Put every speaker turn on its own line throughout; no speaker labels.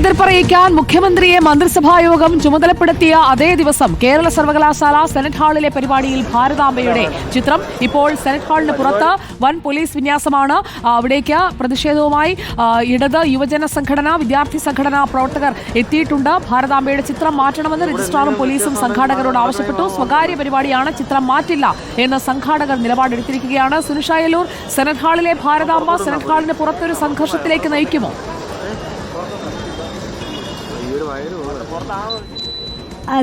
എതിർപ്പറിയിക്കാൻ മുഖ്യമന്ത്രിയെ മന്ത്രിസഭായോഗം ചുമതലപ്പെടുത്തിയ അതേ ദിവസം കേരള സർവകലാശാല സെനറ്റ് ഹാളിലെ പരിപാടിയിൽ ഭാരതാംബയുടെ ചിത്രം ഇപ്പോൾ സെനറ്റ് ഹാളിന് പുറത്ത് വൻ പോലീസ് വിന്യാസമാണ്. അവിടേക്ക് പ്രതിഷേധവുമായി ഇടത് യുവജന സംഘടന, വിദ്യാർത്ഥി സംഘടനാ പ്രവർത്തകർ എത്തിയിട്ടുണ്ട്. ഭാരതാംബയുടെ ചിത്രം മാറ്റണമെന്ന് രജിസ്ട്രാറും പോലീസും സംഘാടകരോട് ആവശ്യപ്പെട്ടു. സ്വകാര്യ പരിപാടിയാണ്, ചിത്രം മാറ്റില്ല എന്ന് സംഘാടകർ നിലപാടെടുത്തിരിക്കുകയാണ്. സുനിഷ അയ്യലൂർ, സെനറ്റ് ഹാളിലെ ഭാരതാംബ സെനറ്റ് ഹാളിന് പുറത്തൊരു സംഘർഷത്തിലേക്ക് നയിക്കുമോ?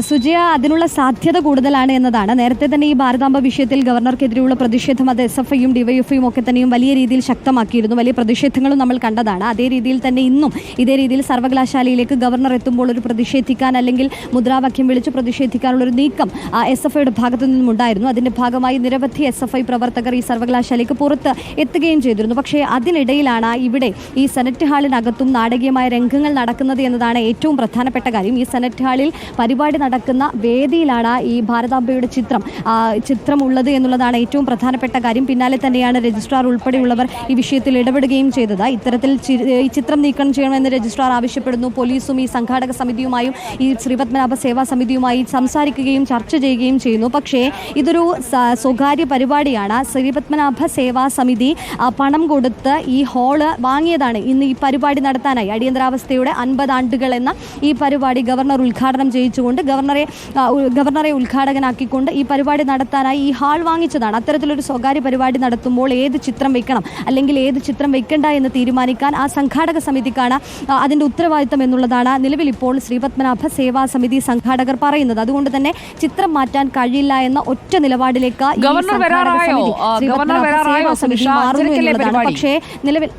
സുജയ, അതിനുള്ള സാധ്യത കൂടുതലാണ് എന്നതാണ്. നേരത്തെ തന്നെ ഈ ഭാരതാംബ വിഷയത്തിൽ ഗവർണർക്കെതിരെയുള്ള പ്രതിഷേധം അത് SFIയും DYFIയും ഒക്കെ തന്നെയും വലിയ രീതിയിൽ ശക്തമാക്കിയിരുന്നു. വലിയ പ്രതിഷേധങ്ങളും നമ്മൾ കണ്ടതാണ്. അതേ രീതിയിൽ തന്നെ ഇന്നും ഇതേ രീതിയിൽ സർവകലാശാലയിലേക്ക് ഗവർണർ എത്തുമ്പോൾ ഒരു പ്രതിഷേധിക്കാൻ അല്ലെങ്കിൽ മുദ്രാവാക്യം വിളിച്ച് പ്രതിഷേധിക്കാനുള്ള ഒരു നീക്കം SFIയുടെ ഭാഗത്തു നിന്നുമുണ്ടായിരുന്നു. അതിന്റെ ഭാഗമായി നിരവധി SFI പ്രവർത്തകർ ഈ സർവകലാശാലയ്ക്ക് പുറത്ത് എത്തുകയും ചെയ്തിരുന്നു. പക്ഷേ അതിനിടയിലാണ് ഇവിടെ ഈ സെനറ്റ് ഹാളിനകത്തും നാടകീയമായ രംഗങ്ങൾ നടക്കുന്നത് എന്നതാണ് ഏറ്റവും പ്രധാനപ്പെട്ട കാര്യം. ഈ സെനറ്റ് ഹാളിൽ പരിപാടി നടക്കുന്ന വേദിയിലാണ് ഈ ഭാരതാംബയുടെ ചിത്രം ഉള്ളത് എന്നുള്ളതാണ് ഏറ്റവും പ്രധാനപ്പെട്ട കാര്യം. പിന്നാലെ തന്നെയാണ് രജിസ്ട്രാർ ഉൾപ്പെടെയുള്ളവർ ഈ വിഷയത്തിൽ ഇടപെടുകയും ചെയ്തത്. ഇത്തരത്തിൽ ഈ ചിത്രം നീക്കം ചെയ്യണമെന്ന് രജിസ്ട്രാർ ആവശ്യപ്പെടുന്നു. പോലീസും ഈ സംഘാടക സമിതിയുമായും ഈ ശ്രീപത്മനാഭ സേവാ സമിതിയുമായി സംസാരിക്കുകയും ചർച്ച ചെയ്യുകയും ചെയ്യുന്നു. പക്ഷേ ഇതൊരു സ്വകാര്യ പരിപാടിയാണ്. ശ്രീപത്മനാഭ സേവാ സമിതി പണം കൊടുത്ത് ഈ ഹാള് വാങ്ങിയതാണ് ഇന്ന് ഈ പരിപാടി നടത്താനായി. അടിയന്തരാവസ്ഥയുടെ 50 ആണ്ടുകൾ എന്ന ഈ പരിപാടി ഗവർണർ ഉദ്ഘാടനം ചെയ്യിച്ചുകൊണ്ട് ഗവർണറെ ഉദ്ഘാടകനാക്കിക്കൊണ്ട് ഈ പരിപാടി നടത്താനായി ഈ ഹാൾ വാങ്ങിച്ചതാണ്. അത്തരത്തിലൊരു സ്വകാര്യ പരിപാടി നടത്തുമ്പോൾ ഏത് ചിത്രം വെക്കണം അല്ലെങ്കിൽ ഏത് ചിത്രം വെക്കണ്ട എന്ന് തീരുമാനിക്കാൻ ആ സംഘാടക സമിതിക്കാണ് അതിൻ്റെ ഉത്തരവാദിത്തം എന്നുള്ളതാണ് നിലവിൽ ഇപ്പോൾ ശ്രീപത്മനാഭ സേവാ സമിതി സംഘാടകർ പറയുന്നത്. അതുകൊണ്ട് തന്നെ ചിത്രം മാറ്റാൻ കഴിയില്ല എന്ന ഒറ്റ നിലപാടിലേക്ക് ഈ സംഘാടക സമിതി ശ്രീപത്മനാഭ സേവാ സമിതി മാറുന്നു എന്നുള്ളതാണ്. പക്ഷേ നിലവിൽ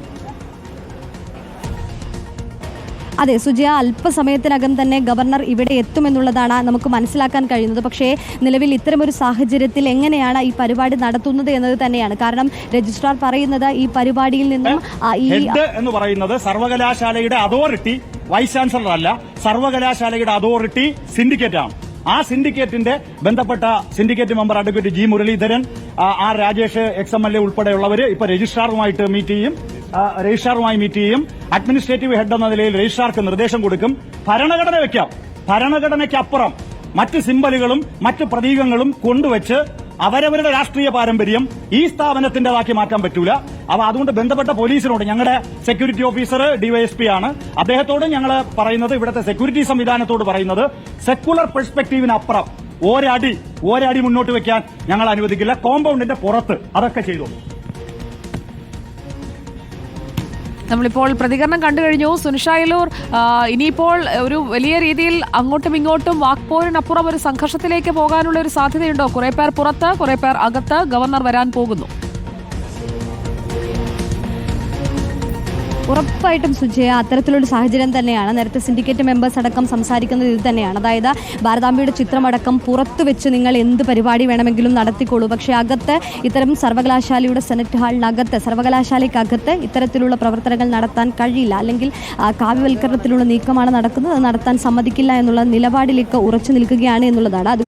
അതെ സുജയ, അല്പസമയത്തിനകം തന്നെ ഗവർണർ ഇവിടെ എത്തുമെന്നുള്ളതാണ് നമുക്ക് മനസ്സിലാക്കാൻ കഴിയുന്നത്. പക്ഷേ നിലവിൽ ഇത്തരമൊരു സാഹചര്യത്തിൽ എങ്ങനെയാണ് ഈ പരിപാടി നടത്തുന്നത് എന്നത് തന്നെയാണ്. കാരണം രജിസ്ട്രാർ പറയുന്നത് ഈ പരിപാടിയിൽ നിന്നും
എന്ന് പറയുന്നത് സർവകലാശാലയുടെ അതോറിറ്റി വൈസ് ചാൻസലർ അല്ല, സർവകലാശാലയുടെ അതോറിറ്റി സിൻഡിക്കേറ്റ് ആണ്. ആ സിൻഡിക്കേറ്റിന്റെ ബന്ധപ്പെട്ട syndicate member advocate G Muraleedharan, R Rajesh XMLA ഉൾപ്പെടെയുള്ളവര് ഇപ്പൊ രജിസ്ട്രാറുമായി മീറ്റ് ചെയ്യും. അഡ്മിനിസ്ട്രേറ്റീവ് ഹെഡ് എന്ന നിലയിൽ രജിസ്ട്രാർക്ക് നിർദ്ദേശം കൊടുക്കും. ഭരണഘടന വെക്കാം. ഭരണഘടനയ്ക്കപ്പുറം മറ്റ് സിംബലുകളും മറ്റ് പ്രതീകങ്ങളും കൊണ്ടുവച്ച് അവരവരുടെ രാഷ്ട്രീയ പാരമ്പര്യം ഈ സ്ഥാപനത്തിന്റേതാക്കി മാറ്റാൻ പറ്റൂല. അപ്പൊ അതുകൊണ്ട് ബന്ധപ്പെട്ട പോലീസിനോട്, ഞങ്ങളുടെ സെക്യൂരിറ്റി ഓഫീസർ DYSP ആണ്, അദ്ദേഹത്തോട് ഞങ്ങൾ പറയുന്നത്, ഇവിടുത്തെ സെക്യൂരിറ്റി സംവിധാനത്തോട് പറയുന്നത്, സെക്കുലർ പെർസ്പെക്ടീവിനപ്പുറം ഒരടി മുന്നോട്ട് വെക്കാൻ ഞങ്ങൾ അനുവദിക്കില്ല. കോമ്പൗണ്ടിന്റെ പുറത്ത് അതൊക്കെ ചെയ്തു.
നമ്മളിപ്പോൾ പ്രതികരണം കണ്ടു കഴിഞ്ഞു. സുനിഷ അയ്യലൂർ, ഇനിയിപ്പോൾ ഒരു വലിയ രീതിയിൽ അങ്ങോട്ടും ഇങ്ങോട്ടും വാക്പോരിനപ്പുറം ഒരു സംഘർഷത്തിലേക്ക് പോകാനുള്ള ഒരു സാധ്യതയുണ്ടോ? കുറെ പേർ പുറത്ത്, കുറെ പേർ അകത്ത്. ഗവർണർ വരാൻ പോകുന്നു.
ഉറപ്പായിട്ടും സുജയ, അത്തരത്തിലൊരു സാഹചര്യം തന്നെയാണ്. നേരത്തെ സിൻഡിക്കേറ്റ് മെമ്പേഴ്സ് അടക്കം സംസാരിക്കുന്നത് ഇത് തന്നെയാണ്. അതായത് ഭാരതാംബയുടെ ചിത്രമടക്കം പുറത്തു വെച്ച് നിങ്ങൾ എന്ത് പരിപാടി വേണമെങ്കിലും നടത്തിക്കോളൂ, പക്ഷേ അകത്ത് ഇത്തരം സർവകലാശാലയുടെ സെനറ്റ് ഹാളിനകത്ത്, സർവകലാശാലയ്ക്കകത്ത് ഇത്തരത്തിലുള്ള പ്രവർത്തനങ്ങൾ നടത്താൻ കഴിയില്ല, അല്ലെങ്കിൽ കാവ്യവൽക്കരണത്തിലുള്ള നീക്കമാണ് നടക്കുന്നത്, അത് നടത്താൻ സമ്മതിക്കില്ല എന്നുള്ള നിലപാടിലേക്ക് ഉറച്ചു നിൽക്കുകയാണ് എന്നുള്ളതാണ്.